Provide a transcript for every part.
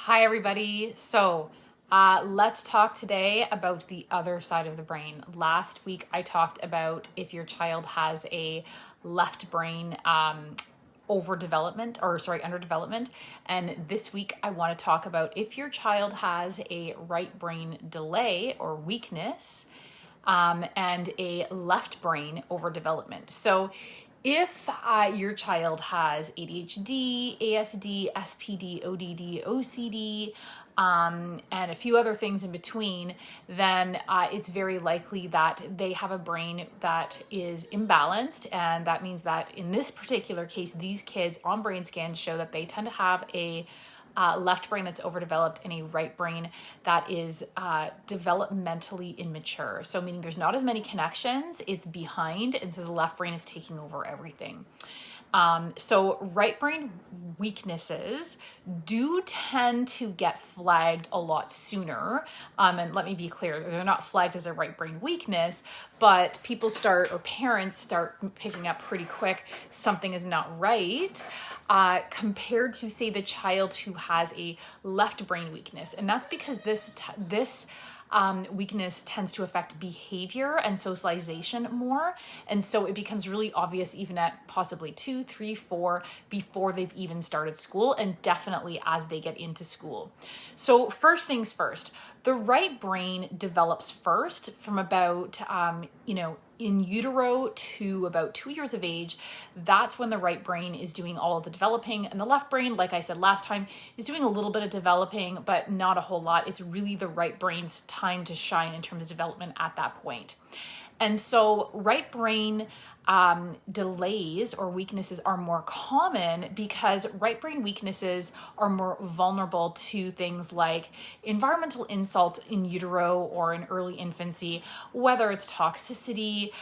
Hi, everybody. Let's talk today about the other side of the brain. Last week, I talked about if your child has a left brain underdevelopment. And this week, I want to talk about if your child has a right brain delay or weakness and a left brain overdevelopment. So, if your child has ADHD, ASD, SPD, ODD, OCD, and a few other things in between, then it's very likely that they have a brain that is imbalanced. And that means that in this particular case, these kids on brain scans show that they tend to have a left brain that's overdeveloped and a right brain that is developmentally immature. So meaning there's not as many connections, it's behind, and so the left brain is taking over everything. So right brain weaknesses do tend to get flagged a lot sooner. And let me be clear, they're not flagged as a right brain weakness, but parents start picking up pretty quick something is not right compared to, say, the child who has a left brain weakness. And that's because this weakness tends to affect behavior and socialization more. And so it becomes really obvious even at possibly 2, 3, 4 before they've even started school, and definitely as they get into school. So first things first, the right brain develops first from about, in utero to about 2 years of age. That's when the right brain is doing all of the developing, and the left brain, like I said last time, is doing a little bit of developing, but not a whole lot. It's really the right brain's time to shine in terms of development at that point. And so right brain delays or weaknesses are more common because right brain weaknesses are more vulnerable to things like environmental insults in utero or in early infancy, whether it's toxicity,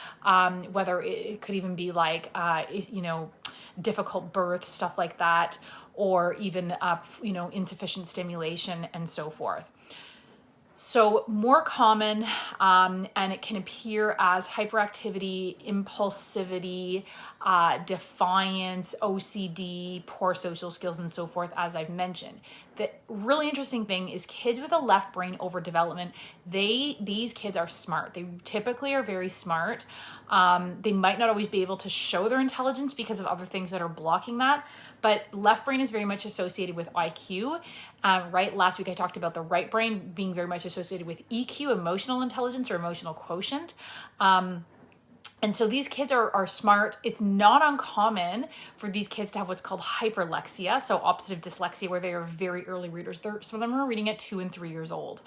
whether it could even be like, difficult birth, stuff like that, or even, insufficient stimulation and so forth. So more common, and it can appear as hyperactivity, impulsivity, defiance, OCD, poor social skills, and so forth, as I've mentioned. The really interesting thing is kids with a left brain overdevelopment, these kids are smart. They typically are very smart. They might not always be able to show their intelligence because of other things that are blocking that, but left brain is very much associated with IQ. Right? Last week I talked about the right brain being very much associated with EQ, emotional intelligence or emotional quotient. And so these kids are smart. It's not uncommon for these kids to have what's called hyperlexia, so opposite of dyslexia, where they are very early readers. Some of them are reading at 2 and 3 years old.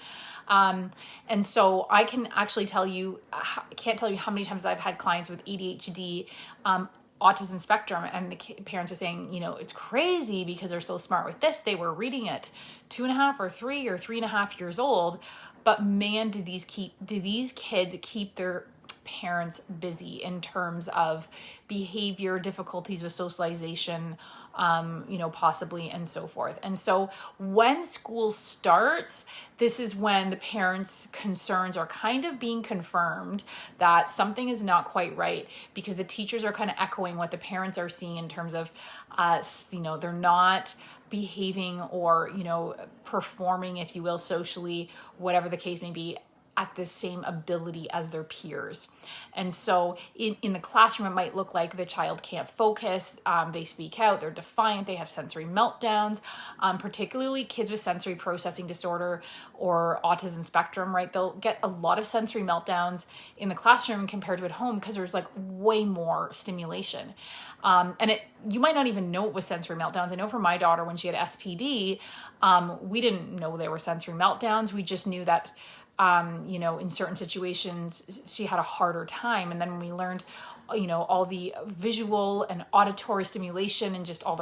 And so I can actually can't tell you how many times I've had clients with ADHD, autism spectrum, and the parents are saying, it's crazy because they're so smart with this. They were reading at 2.5 or 3 or 3.5 years old, but man, do these kids keep their parents busy in terms of behavior, difficulties with socialization, possibly, and so forth. And so when school starts, this is when the parents' concerns are kind of being confirmed that something is not quite right, because the teachers are kind of echoing what the parents are seeing in terms of, they're not behaving or, performing, if you will, socially, whatever the case may be, at the same ability as their peers. And so in the classroom, it might look like the child can't focus, they speak out, they're defiant, they have sensory meltdowns, particularly kids with sensory processing disorder or autism spectrum, right? They'll get a lot of sensory meltdowns in the classroom compared to at home because there's like way more stimulation. You might not even know it was sensory meltdowns. I know for my daughter, when she had SPD, we didn't know they were sensory meltdowns. We just knew that in certain situations, she had a harder time. And then when we learned, all the visual and auditory stimulation and just all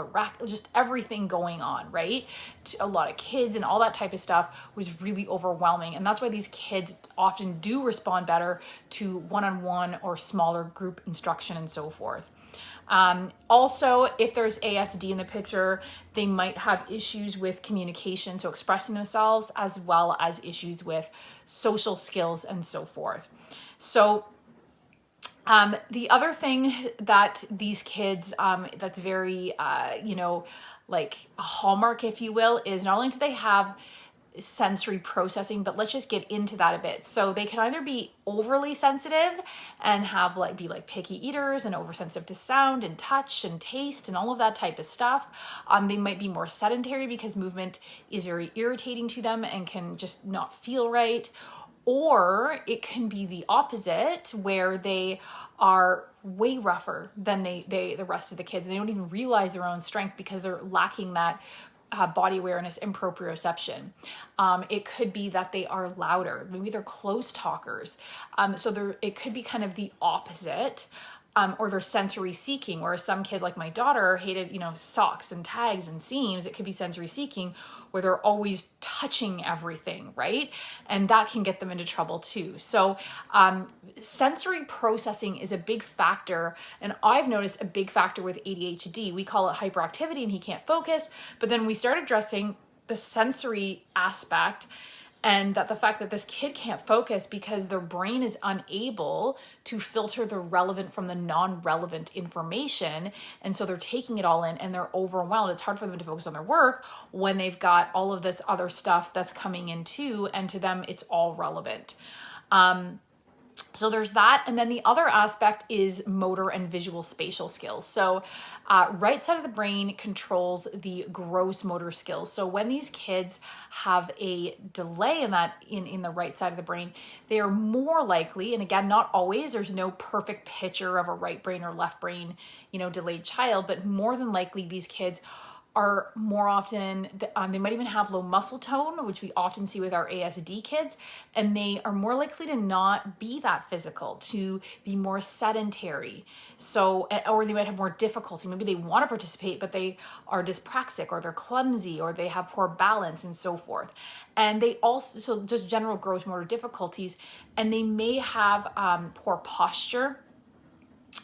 just everything going on, right? A lot of kids and all that type of stuff was really overwhelming. And that's why these kids often do respond better to one-on-one or smaller group instruction and so forth. Also, if there's ASD in the picture, they might have issues with communication, so expressing themselves, as well as issues with social skills and so forth. So the other thing that these kids, that's very, like a hallmark, if you will, is not only do they have sensory processing, but let's just get into that a bit. So they can either be overly sensitive and have be picky eaters and oversensitive to sound and touch and taste and all of that type of stuff. They might be more sedentary because movement is very irritating to them and can just not feel right. Or it can be the opposite, where they are way rougher than the rest of the kids. They don't even realize their own strength because they're lacking that body awareness and proprioception. It could be that they are louder. Maybe they're close talkers. So it could be kind of the opposite. Or they're sensory seeking, where some kids like my daughter hated, socks and tags and seams. It could be sensory seeking, where they're always touching everything, right? And that can get them into trouble too. So sensory processing is a big factor. And I've noticed a big factor with ADHD. We call it hyperactivity and he can't focus. But then we start addressing the sensory aspect, and that the fact that this kid can't focus because their brain is unable to filter the relevant from the non-relevant information. And so they're taking it all in and they're overwhelmed. It's hard for them to focus on their work when they've got all of this other stuff that's coming in too, and to them it's all relevant. So there's that. And then the other aspect is motor and visual spatial skills. So right side of the brain controls the gross motor skills. So when these kids have a delay in that in the right side of the brain, they are more likely, and again, not always, there's no perfect picture of a right brain or left brain, delayed child, but more than likely these kids are more often, they might even have low muscle tone, which we often see with our ASD kids, and they are more likely to not be that physical, to be more sedentary. So, or they might have more difficulty. Maybe they want to participate, but they are dyspraxic, or they're clumsy, or they have poor balance and so forth. And they also, so just general gross motor difficulties, and they may have poor posture.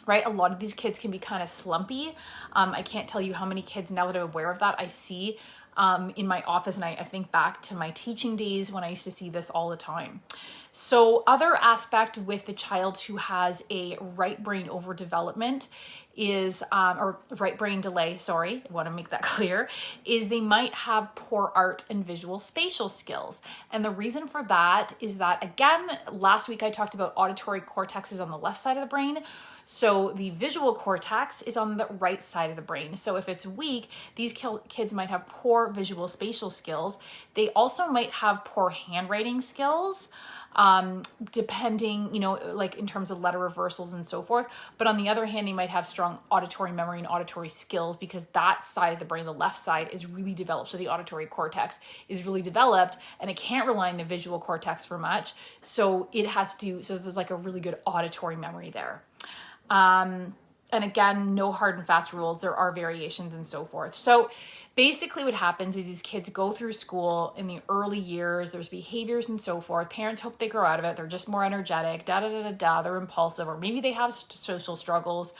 Right? A lot of these kids can be kind of slumpy. I can't tell you how many kids, now that I'm aware of that, I see in my office. And I think back to my teaching days when I used to see this all the time. So other aspect with the child who has a right brain overdevelopment is, or right brain delay, sorry, I want to make that clear, is they might have poor art and visual spatial skills. And the reason for that is that, again, last week I talked about auditory cortex is on the left side of the brain. So the visual cortex is on the right side of the brain. So if it's weak, these kids might have poor visual spatial skills. They also might have poor handwriting skills, depending, like in terms of letter reversals and so forth. But on the other hand, they might have strong auditory memory and auditory skills because that side of the brain, the left side, is really developed. So the auditory cortex is really developed and it can't rely on the visual cortex for much. So so there's like a really good auditory memory there. And again, no hard and fast rules. There are variations and so forth. So basically what happens is these kids go through school in the early years, there's behaviors and so forth. Parents hope they grow out of it. They're just more energetic, they're impulsive, or maybe they have social struggles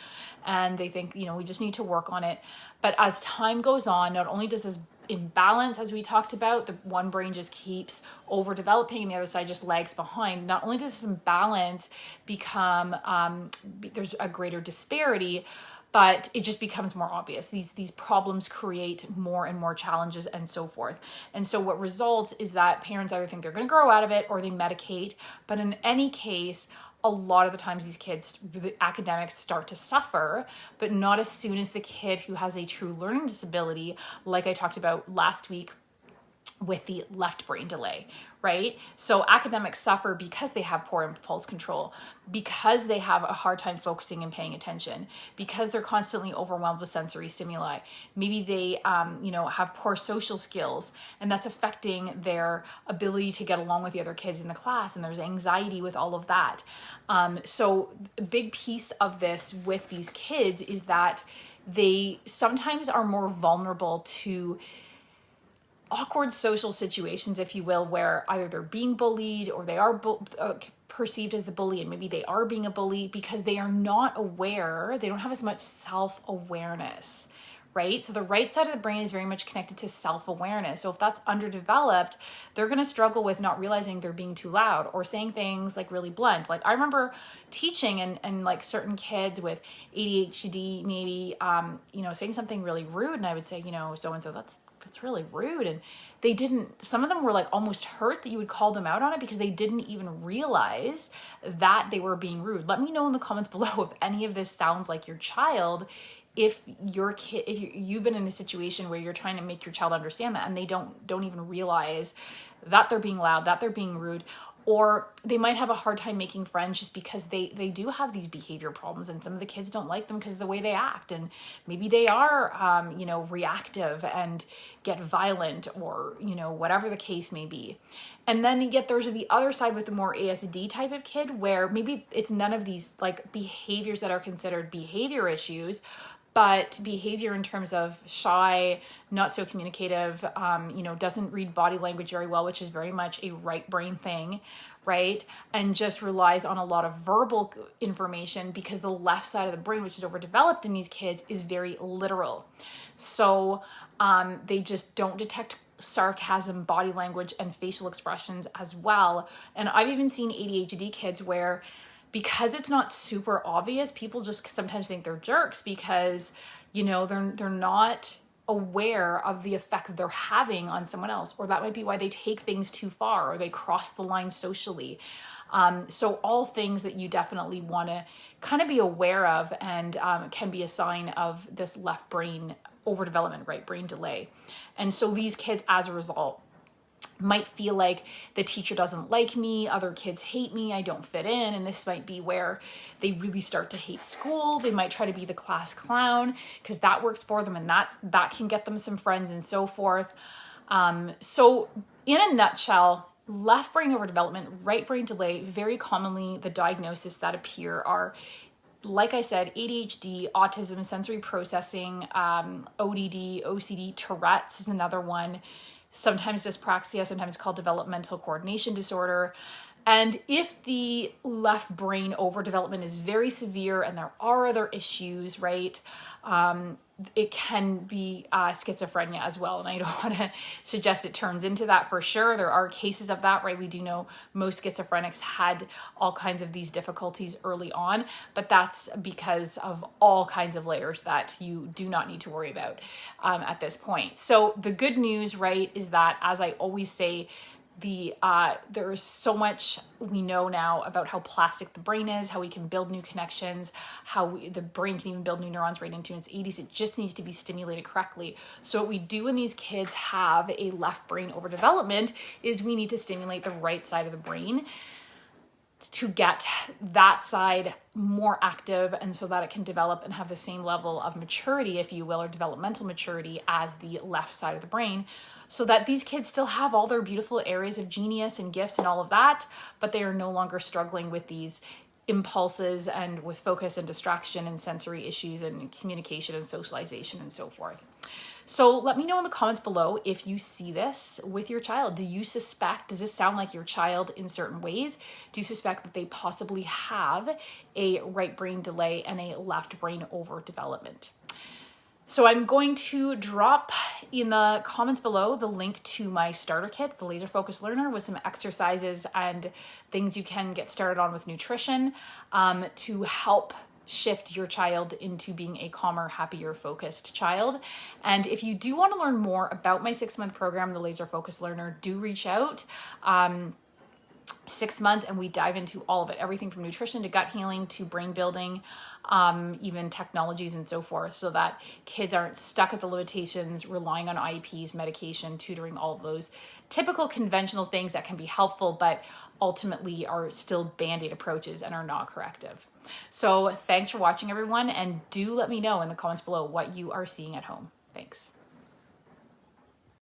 and they think, we just need to work on it. But as time goes on, not only does this imbalance, as we talked about, the one brain just keeps overdeveloping and the other side just lags behind. Not only does this imbalance become, there's a greater disparity, but it just becomes more obvious. These problems create more and more challenges and so forth. And so what results is that parents either think they're going to grow out of it or they medicate. But in any case, a lot of the times these kids, the academics start to suffer, but not as soon as the kid who has a true learning disability, like I talked about last week with the left brain delay, right? So academics suffer because they have poor impulse control, because they have a hard time focusing and paying attention, because they're constantly overwhelmed with sensory stimuli. Maybe they, have poor social skills, and that's affecting their ability to get along with the other kids in the class, and there's anxiety with all of that. So a big piece of this with these kids is that they sometimes are more vulnerable to awkward social situations, if you will, where either they're being bullied or they are perceived as the bully, and maybe they are being a bully because they are not aware, they don't have as much self-awareness, right? So the right side of the brain is very much connected to self-awareness. So if that's underdeveloped, they're going to struggle with not realizing they're being too loud or saying things like really blunt. Like I remember teaching and like certain kids with ADHD maybe, saying something really rude. And I would say, so-and-so, that's really rude. And they didn't, some of them were like almost hurt that you would call them out on it because they didn't even realize that they were being rude. Let me know in the comments below if any of this sounds like your child. If your kid, if you've been in a situation where you're trying to make your child understand that and they don't even realize that they're being loud, that they're being rude, or they might have a hard time making friends just because they do have these behavior problems, and some of the kids don't like them because of the way they act, and maybe they are, reactive and get violent, or, whatever the case may be. And then you get there's the other side with the more ASD type of kid where maybe it's none of these like behaviors that are considered behavior issues, but behavior in terms of shy, not so communicative, doesn't read body language very well, which is very much a right brain thing, right? And just relies on a lot of verbal information because the left side of the brain, which is overdeveloped in these kids, is very literal. So they just don't detect sarcasm, body language, and facial expressions as well. And I've even seen ADHD kids where, because it's not super obvious, people just sometimes think they're jerks because, they're not aware of the effect that they're having on someone else, or that might be why they take things too far or they cross the line socially. So all things that you definitely want to kind of be aware of and can be a sign of this left brain overdevelopment, right brain delay. And so these kids, as a result, might feel like the teacher doesn't like me, other kids hate me, I don't fit in. And this might be where they really start to hate school. They might try to be the class clown because that works for them, and that can get them some friends and so forth. So in a nutshell, left brain overdevelopment, right brain delay, very commonly the diagnoses that appear are, like I said, ADHD, autism, sensory processing, ODD, OCD, Tourette's is another one. Sometimes dyspraxia, sometimes called developmental coordination disorder. And if the left brain overdevelopment is very severe and there are other issues, right, it can be schizophrenia as well. And I don't want to suggest it turns into that for sure. There are cases of that, right? We do know most schizophrenics had all kinds of these difficulties early on, but that's because of all kinds of layers that you do not need to worry about at this point. So the good news, right, is that, as I always say, there is so much we know now about how plastic the brain is, how we can build new connections, the brain can even build new neurons right into its 80s. It just needs to be stimulated correctly. So what we do when these kids have a left brain overdevelopment is we need to stimulate the right side of the brain to get that side more active, and so that it can develop and have the same level of maturity, if you will, or developmental maturity as the left side of the brain, so that these kids still have all their beautiful areas of genius and gifts and all of that, but they are no longer struggling with these impulses and with focus and distraction and sensory issues and communication and socialization and so forth. So let me know in the comments below if you see this with your child. Does this sound like your child in certain ways? Do you suspect that they possibly have a right brain delay and a left brain overdevelopment? So I'm going to drop in the comments below the link to my starter kit, the Laser Focus Learner, with some exercises and things you can get started on with nutrition to help shift your child into being a calmer, happier, focused child. And if you do want to learn more about my 6-month program, the Laser Focus Learner, do reach out. 6 months, and we dive into all of it, everything from nutrition to gut healing to brain building, even technologies and so forth, so that kids aren't stuck at the limitations, relying on IEPs, medication, tutoring, all of those typical conventional things that can be helpful, but ultimately are still band-aid approaches and are not corrective. So thanks for watching, everyone, and do let me know in the comments below what you are seeing at home. Thanks.